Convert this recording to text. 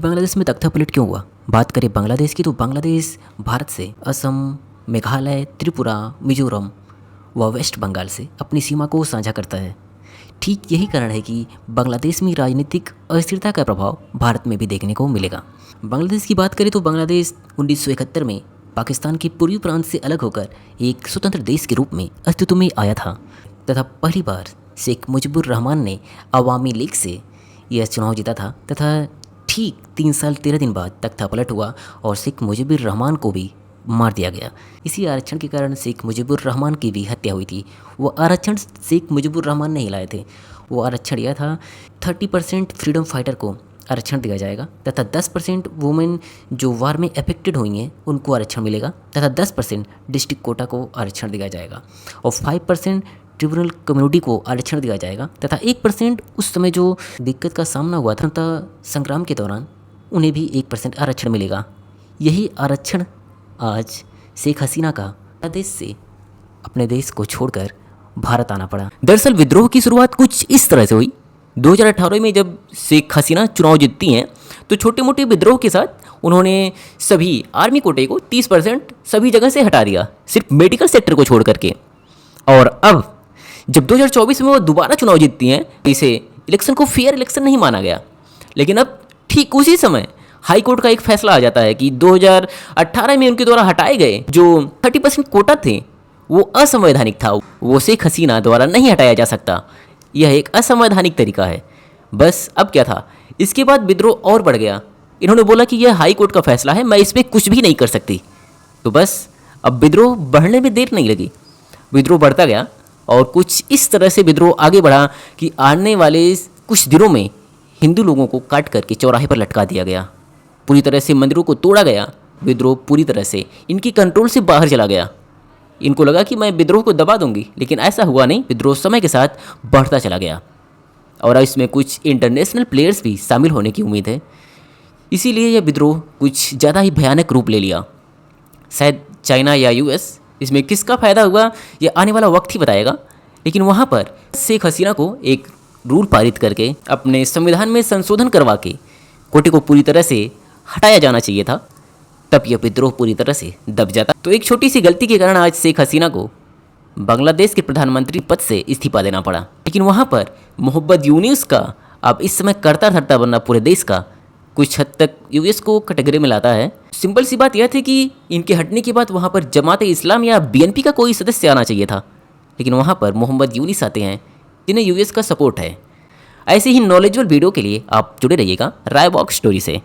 बांग्लादेश में तख्तापलट क्यों हुआ? बात करें बांग्लादेश की तो बांग्लादेश भारत से असम, मेघालय, त्रिपुरा, मिजोरम व वेस्ट बंगाल से अपनी सीमा को साझा करता है। ठीक यही कारण है कि बांग्लादेश में राजनीतिक अस्थिरता का प्रभाव भारत में भी देखने को मिलेगा। बांग्लादेश की बात करें तो बांग्लादेश 1971 में पाकिस्तान के पूर्वी प्रांत से अलग होकर एक स्वतंत्र देश के रूप में अस्तित्व में आया था तथा पहली बार शेख मुजीबुर रहमान ने अवामी लीग से यह चुनाव जीता था तथा ठीक 3 साल 13 दिन बाद तख्तापलट हुआ और शेख मुजीबुर रहमान को भी मार दिया गया। इसी आरक्षण के कारण शेख मुजीबुर रहमान की भी हत्या हुई थी। वो आरक्षण शेख मुजीबुर रहमान ने ही लाए थे। वो आरक्षण यह था 30% फ्रीडम फाइटर को आरक्षण दिया जाएगा तथा 10% वुमेन जो वार में अफेक्टेड हुई हैं उनको आरक्षण मिलेगा तथा 10% डिस्ट्रिक्ट कोटा को आरक्षण दिया जाएगा और 5% ट्रिब्यूनल कम्युनिटी को आरक्षण दिया जाएगा तथा 1% उस समय जो दिक्कत का सामना हुआ था संग्राम के दौरान उन्हें भी 1% आरक्षण मिलेगा। यही आरक्षण आज शेख हसीना का देश से अपने देश को छोड़कर भारत आना पड़ा। दरअसल विद्रोह की शुरुआत कुछ इस तरह से हुई। 2018 में जब शेख हसीना चुनाव जीतती हैं तो छोटे मोटे विद्रोह के साथ उन्होंने सभी आर्मी कोटे को 30% सभी जगह से हटा दिया, सिर्फ मेडिकल सेक्टर को छोड़ करके। और अब जब 2024 में वो दोबारा चुनाव जीतती हैं, इसे इलेक्शन को फेयर इलेक्शन नहीं माना गया। लेकिन अब ठीक उसी समय हाई कोर्ट का एक फैसला आ जाता है कि 2018 में उनके द्वारा हटाए गए जो 30% कोटा थे वो असंवैधानिक था, वो शेख हसीना द्वारा नहीं हटाया जा सकता। यह एक असंवैधानिक तरीका है। बस अब क्या था, इसके बाद विद्रोह और बढ़ गया। इन्होंने बोला कि यह हाई कोर्ट का फैसला है, मैं इस पर कुछ भी नहीं कर सकती। तो बस अब विद्रोह बढ़ने में देर नहीं लगी, विद्रोह बढ़ता गया और कुछ इस तरह से विद्रोह आगे बढ़ा कि आने वाले कुछ दिनों में हिंदू लोगों को काट करके चौराहे पर लटका दिया गया। पूरी तरह से मंदिरों को तोड़ा गया। विद्रोह पूरी तरह से इनकी कंट्रोल से बाहर चला गया। इनको लगा कि मैं विद्रोह को दबा दूंगी, लेकिन ऐसा हुआ नहीं। विद्रोह समय के साथ बढ़ता चला गया और इसमें कुछ इंटरनेशनल प्लेयर्स भी शामिल होने की उम्मीद है। इसीलिए यह विद्रोह कुछ ज़्यादा ही भयानक रूप ले लिया। शायद चाइना या यूएस, इसमें किसका फ़ायदा हुआ ये आने वाला वक्त ही बताएगा। लेकिन वहाँ पर शेख हसीना को एक रूल पारित करके अपने संविधान में संशोधन करवा के कोटे को पूरी तरह से हटाया जाना चाहिए था, तब यह विद्रोह पूरी तरह से दब जाता। तो एक छोटी सी गलती के कारण आज शेख हसीना को बांग्लादेश के प्रधानमंत्री पद से इस्तीफा देना पड़ा। लेकिन वहाँ पर मोहम्मद यूनुस का अब इस समय करता धरता बनना पूरे देश का कुछ हद तक यूएस को कैटेगरी में लाता है। सिंपल सी बात यह थी कि इनके हटने के बाद वहाँ पर जमात-ए इस्लाम या बीएनपी का कोई सदस्य आना चाहिए था, लेकिन वहाँ पर मोहम्मद यूनुस आते हैं जिन्हें यूएस का सपोर्ट है। ऐसे ही नॉलेजेबल वीडियो के लिए आप जुड़े रहिएगा राय बॉक्स स्टोरी से।